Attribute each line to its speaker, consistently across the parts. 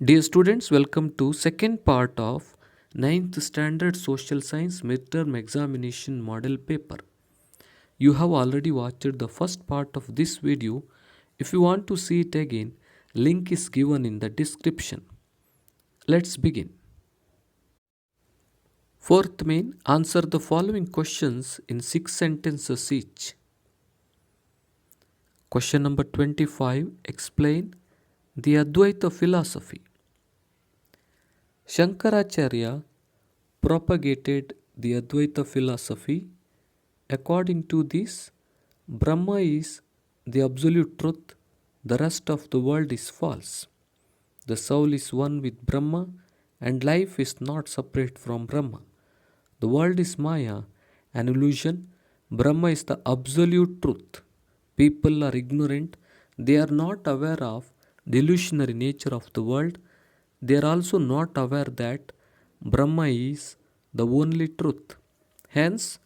Speaker 1: Dear students, welcome to second part of ninth standard social science midterm examination model paper. You have already watched the first part of this video. If you want to see it again, link is given in the description. Let's begin. Fourth main, answer the following questions in 6 sentences each. Question number 25, explain the Advaita philosophy. Shankaracharya propagated the Advaita philosophy. According to this, Brahma is the absolute truth, the rest of the world is false. The soul is one with Brahma, and life is not separate from Brahma. The world is Maya, an illusion. Brahma is the absolute truth. People are ignorant, they are not aware of the illusionary nature of the world. They are also not aware that Brahma is the only truth. Hence,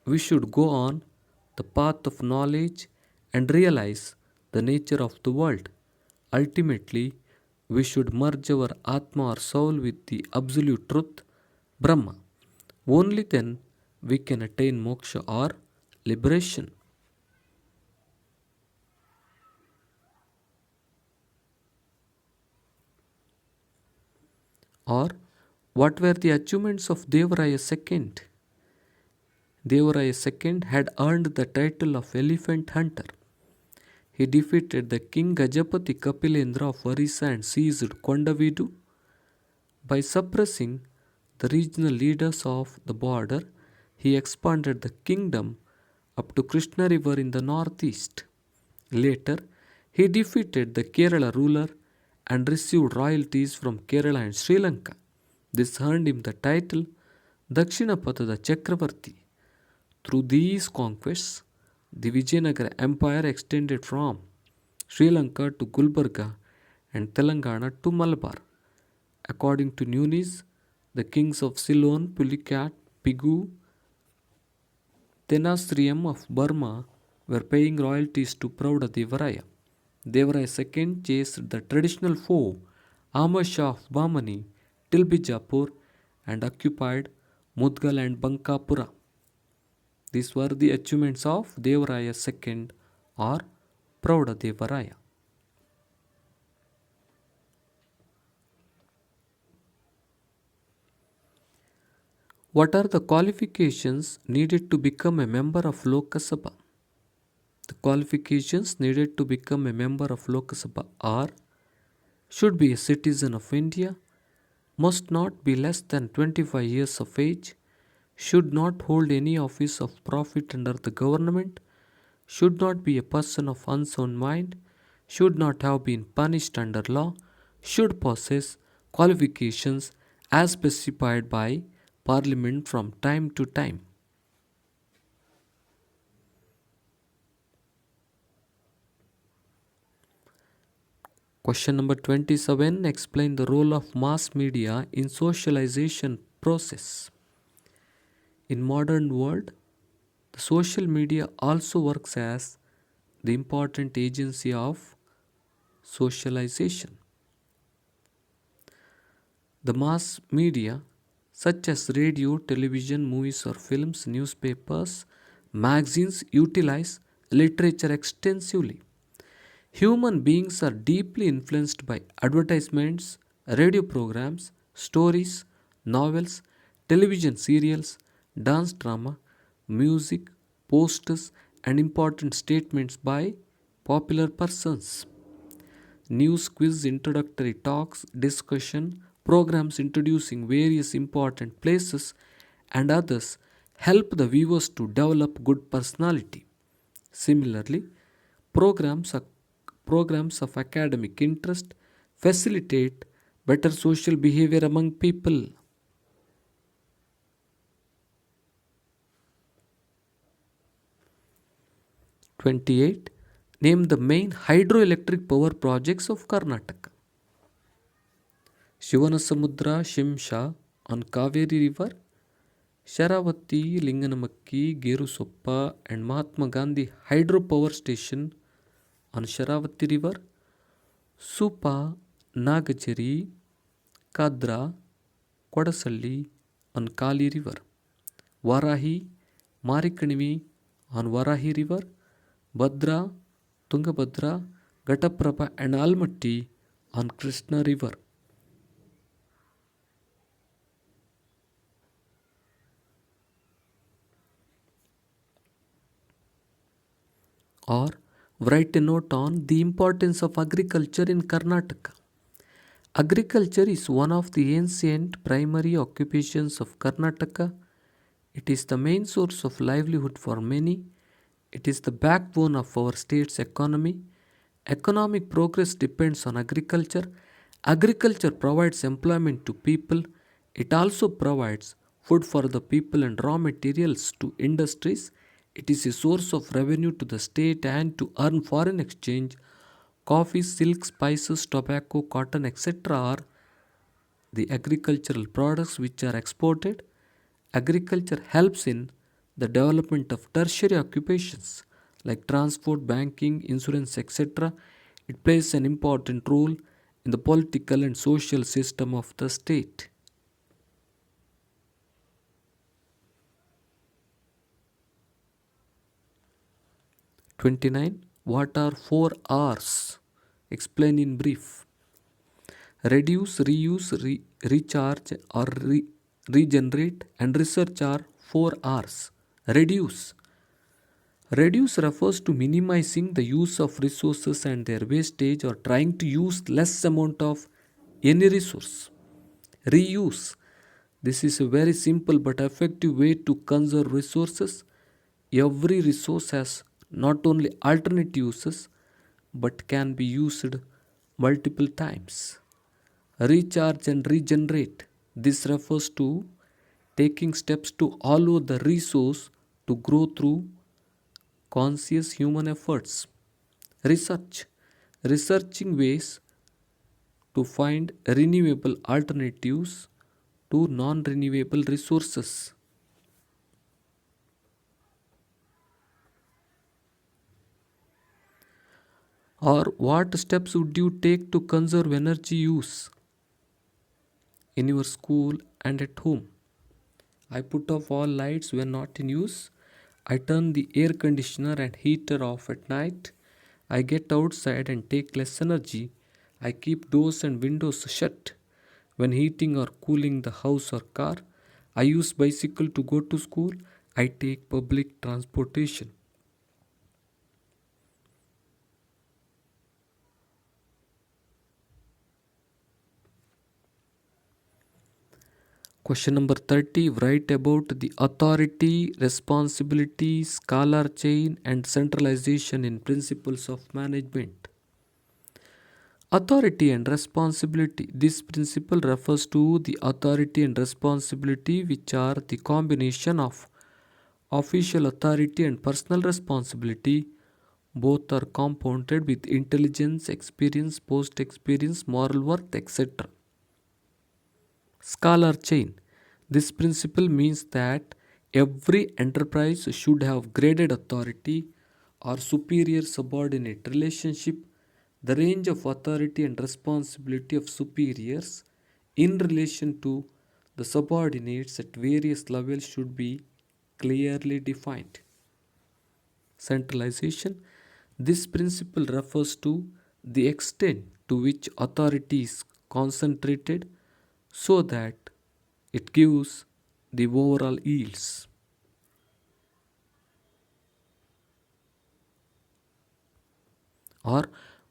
Speaker 1: we should go on the path of knowledge and realize the nature of the world. Ultimately, we should merge our Atma or soul with the absolute truth, Brahma. Only then we can attain moksha or liberation. Or, what were the achievements of Devaraya II? Devaraya II had earned the title of Elephant Hunter. He defeated the King Gajapati Kapilendra of Orissa and seized Kondavidu. By suppressing the regional leaders of the border, he expanded the kingdom up to Krishna River in the northeast. Later, he defeated the Kerala ruler and received royalties from Kerala and Sri Lanka. This earned him the title Dakshinapathada Chakravarti. Through these conquests, the Vijayanagara Empire extended from Sri Lanka to Gulbarga and Telangana to Malabar. According to Nunes, the kings of Ceylon, Pulicat, Pigu, Tenasserim of Burma were paying royalties to Prouda Devaraya. Devaraya II chased the traditional foe, Ahmad Shah of Bahmani, till Bijapur and occupied Mudgal and Bankapura. These were the achievements of Devaraya II or Prouda Devaraya. What are the qualifications needed to become a member of Lok Sabha? The qualifications needed to become a member of Lok Sabha are: should be a citizen of India, must not be less than 25 years of age, should not hold any office of profit under the government, should not be a person of unsound mind, should not have been punished under law, should possess qualifications as specified by Parliament from time to time. Question number 27. Explain the role of mass media in socialization process. In modern world, the social media also works as the important agency of socialization. The mass media such as radio, television, movies or films, newspapers, magazines utilize literature extensively. Human beings are deeply influenced by advertisements, radio programs, stories, novels, television serials, dance drama, music, posters, and important statements by popular persons. News quiz, introductory talks, discussion, programs introducing various important places, and others help the viewers to develop good personality. Similarly, programs are programs of academic interest facilitate better social behavior among people. '28. Name the main hydroelectric power projects of Karnataka. Shivanasamudra Shimsha on Kaveri River, Sharavati, Linganamakki, Gerusoppa, and Mahatma Gandhi hydropower station on Sharavati River, Supa, Nagacheri, Kadra, Kodasalli on Kali River, Varahi, Marikanivi on Varahi River, Bhadra, Tungabhadra, Ghataprabha and Almatti on Krishna River. Or write a note on the importance of agriculture in Karnataka. Agriculture is one of the ancient primary occupations of Karnataka. It is the main source of livelihood for many. It is the backbone of our state's economy. Economic progress depends on agriculture. Agriculture provides employment to people. It also provides food for the people and raw materials to industries. It is a source of revenue to the state and to earn foreign exchange. Coffee, silk, spices, tobacco, cotton, etc. are the agricultural products which are exported. Agriculture helps in the development of tertiary occupations like transport, banking, insurance, etc. It plays an important role in the political and social system of the state. 29. What are 4 R's? Explain in brief. Reduce, reuse, recharge or regenerate and research are 4 R's. Reduce. Reduce refers to minimizing the use of resources and their wastage or trying to use less amount of any resource. Reuse. This is a very simple but effective way to conserve resources. Every resource has not only alternate uses but can be used multiple times. Recharge and regenerate. This refers to taking steps to allow the resource to grow through conscious human efforts. Research. Researching ways to find renewable alternatives to non renewable resources. Or what steps would you take to conserve energy use in your school and at home? I put off all lights when not in use. I turn the air conditioner and heater off at night. I get outside and take less energy. I keep doors and windows shut when heating or cooling the house or car. I use bicycle to go to school. I take public transportation. Question number 30. Write about the authority, responsibility, scalar chain, and centralization in principles of management. Authority and responsibility. This principle refers to the authority and responsibility, which are the combination of official authority and personal responsibility. Both are compounded with intelligence, experience, post experience, moral worth, etc. Scalar chain. This principle means that every enterprise should have graded authority or superior subordinate relationship. The range of authority and responsibility of superiors in relation to the subordinates at various levels should be clearly defined. Centralization. This principle refers to the extent to which authority is concentrated so that it gives the overall yields. Or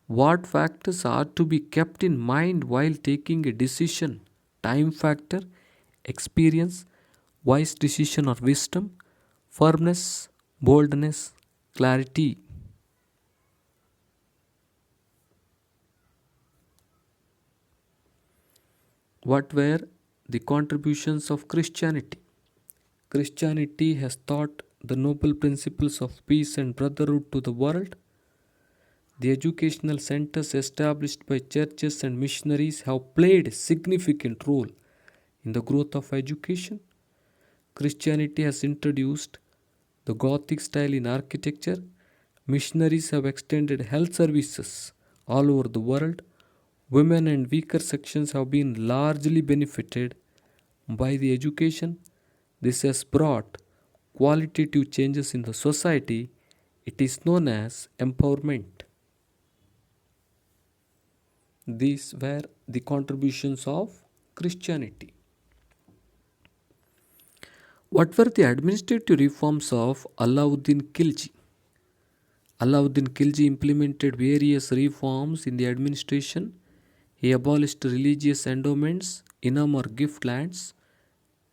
Speaker 1: what factors are to be kept in mind while taking a decision? Time factor, experience, wise decision or wisdom, firmness, boldness, clarity. What were the contributions of Christianity? Christianity has taught the noble principles of peace and brotherhood to the world. The educational centers established by churches and missionaries have played a significant role in the growth of education. Christianity has introduced the Gothic style in architecture. Missionaries have extended health services all over the world. Women and weaker sections have been largely benefited by the education. This has brought qualitative changes in the society. It is known as empowerment. These were the contributions of Christianity. What were the administrative reforms of Alauddin Khilji? Alauddin Khilji implemented various reforms in the administration. He abolished religious endowments, inam or gift lands,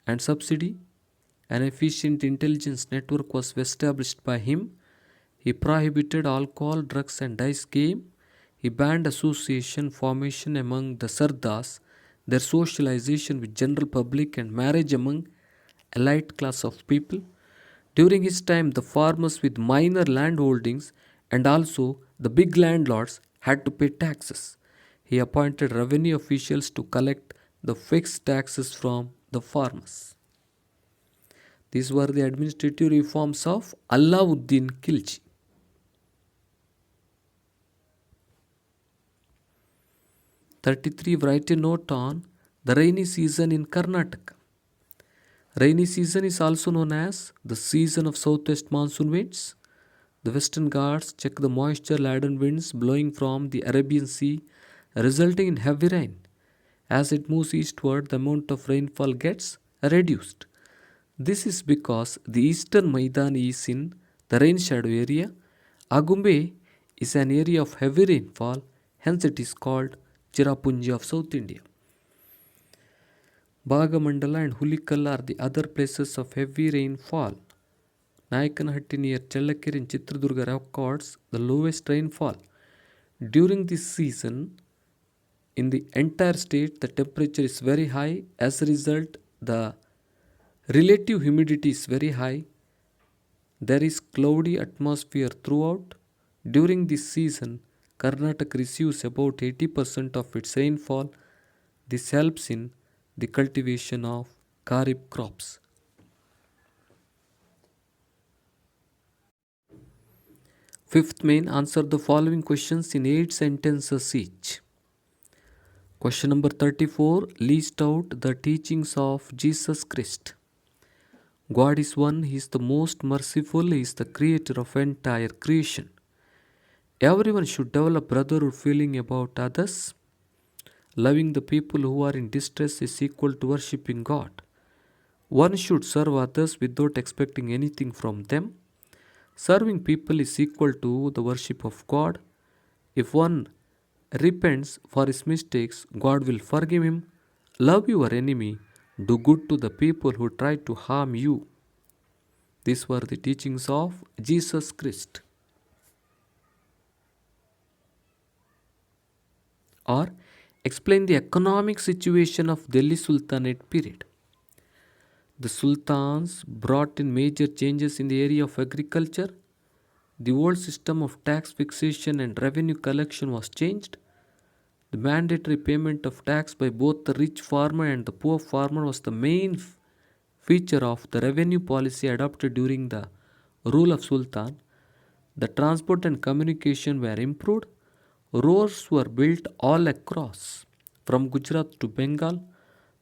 Speaker 1: and subsidy. An efficient intelligence network was established by him. He prohibited alcohol, drugs, and dice game. He banned association formation among the Sardars, their socialization with general public, and marriage among elite class of people. During his time, the farmers with minor landholdings and also the big landlords had to pay taxes. He appointed revenue officials to collect the fixed taxes from the farmers. These were the administrative reforms of Alauddin Khilji. 33. Write a note on the rainy season in Karnataka. Rainy season is also known as the season of southwest monsoon winds. The Western Ghats check the moisture-laden winds blowing from the Arabian Sea, resulting in heavy rain. As it moves eastward, the amount of rainfall gets reduced. This is because the eastern Maidani is in the rain shadow area. Agumbe is an area of heavy rainfall, hence it is called Chirapunji of South India. Bhagamandala and Hulikal are the other places of heavy rainfall. Nayakanahatti near Chellakere in Chitradurga records the lowest rainfall. During this season, in the entire state, the temperature is very high. As a result, the relative humidity is very high. There is cloudy atmosphere throughout. During this season, Karnataka receives about 80% of its rainfall. This helps in the cultivation of kharif crops. Fifth main, answer the following questions in 8 sentences each. Question number 34, list out the teachings of Jesus Christ. God is one, He is the most merciful, He is the creator of entire creation. Everyone should develop brotherhood feeling about others. Loving the people who are in distress is equal to worshipping God. One should serve others without expecting anything from them. Serving people is equal to the worship of God. If one repents for his mistakes, God will forgive him. Love your enemy. Do good to the people who try to harm you. These were the teachings of Jesus Christ. Or explain the economic situation of Delhi Sultanate period. The sultans brought in major changes in the area of agriculture. The old system of tax fixation and revenue collection was changed. The mandatory payment of tax by both the rich farmer and the poor farmer was the main feature of the revenue policy adopted during the rule of Sultan. The transport and communication were improved. Roads were built all across. From Gujarat to Bengal,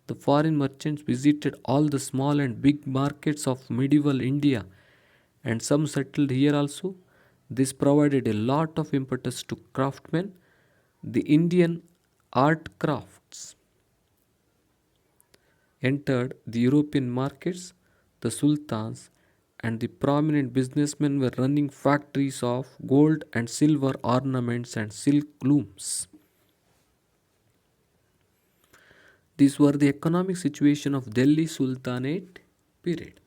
Speaker 1: the foreign merchants visited all the small and big markets of medieval India, and some settled here also. This provided a lot of impetus to craftsmen. The Indian art crafts entered the European markets. The sultans and the prominent businessmen were running factories of gold and silver ornaments and silk looms. These were the economic situation of Delhi Sultanate period.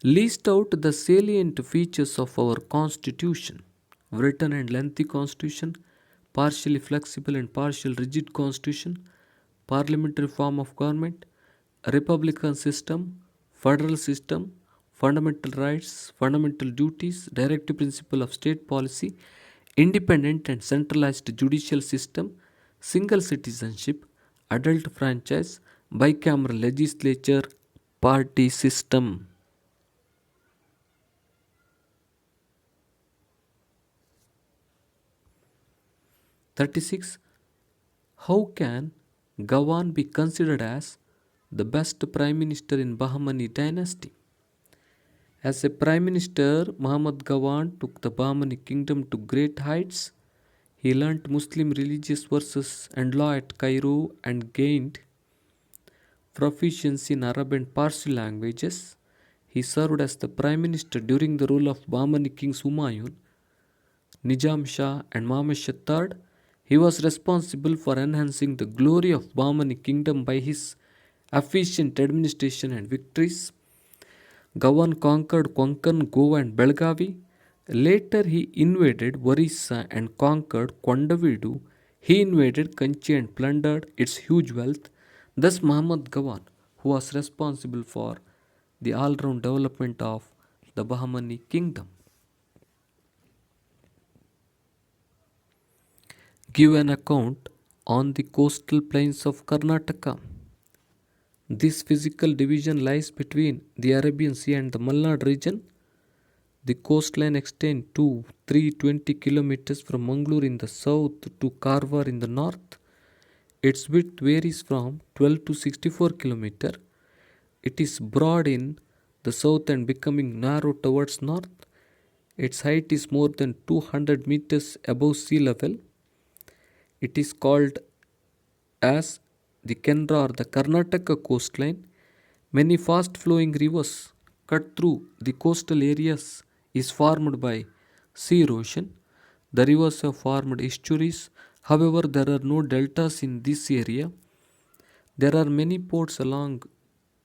Speaker 1: List out the salient features of our constitution. Written and lengthy constitution, partially flexible and partial rigid constitution, parliamentary form of government, a republican system, federal system, fundamental rights, fundamental duties, directive principle of state policy, independent and centralized judicial system, single citizenship, adult franchise, bicameral legislature, party system. 36. How can Gawan be considered as the best prime minister in Bahmani dynasty? As a prime minister, Muhammad Gawan took the Bahmani kingdom to great heights. He learnt Muslim religious verses and law at Cairo and gained proficiency in Arab and Parsi languages. He served as the prime minister during the rule of Bahmani kings Humayun, Nizam Shah and Muhammad Shah III. He was responsible for enhancing the glory of Bahmani kingdom by his efficient administration and victories. Gawan conquered Konkan, Goa and Belgavi. Later he invaded Orissa and conquered Kondavidu. He invaded Kanchi and plundered its huge wealth. Thus Muhammad Gawan, who was responsible for the all-round development of the Bahmani kingdom. Give an account on the coastal plains of Karnataka. This physical division lies between the Arabian Sea and the Malnad region. The coastline extends to 320 kilometers from Mangalore in the south to Karwar in the north. Its width varies from 12 to 64 kilometers. It is broad in the south and becoming narrow towards north. Its height is more than 200 meters above sea level. It is called as the Kendra or the Karnataka coastline. Many fast flowing rivers cut through the coastal areas is formed by sea erosion. The rivers have formed estuaries. However, there are no deltas in this area. There are many ports along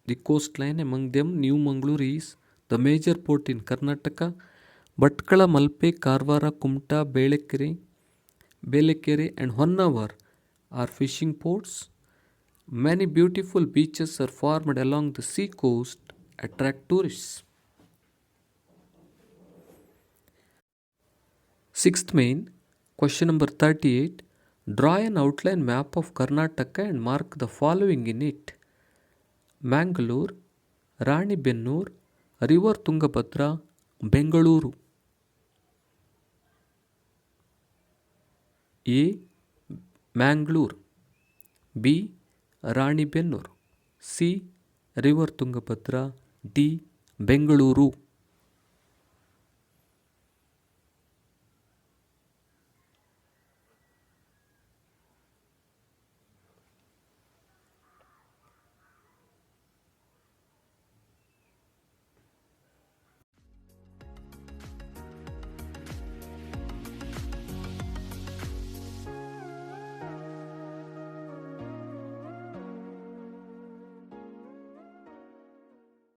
Speaker 1: the coastline. Among them, New Mangalore is the major port in Karnataka. Bhatkala, Malpe, Karwara, Kumta, Belekere and Honnavar are fishing ports. Many beautiful beaches are formed along the sea coast, attract tourists. Sixth main, question number 38. Draw an outline map of Karnataka and mark the following in it. Mangalore, Ranibennur, River Tungabhadra, Bengaluru. A. Mangalore. B. Ranibennur. C. River Tungabhadra. D. Bengaluru.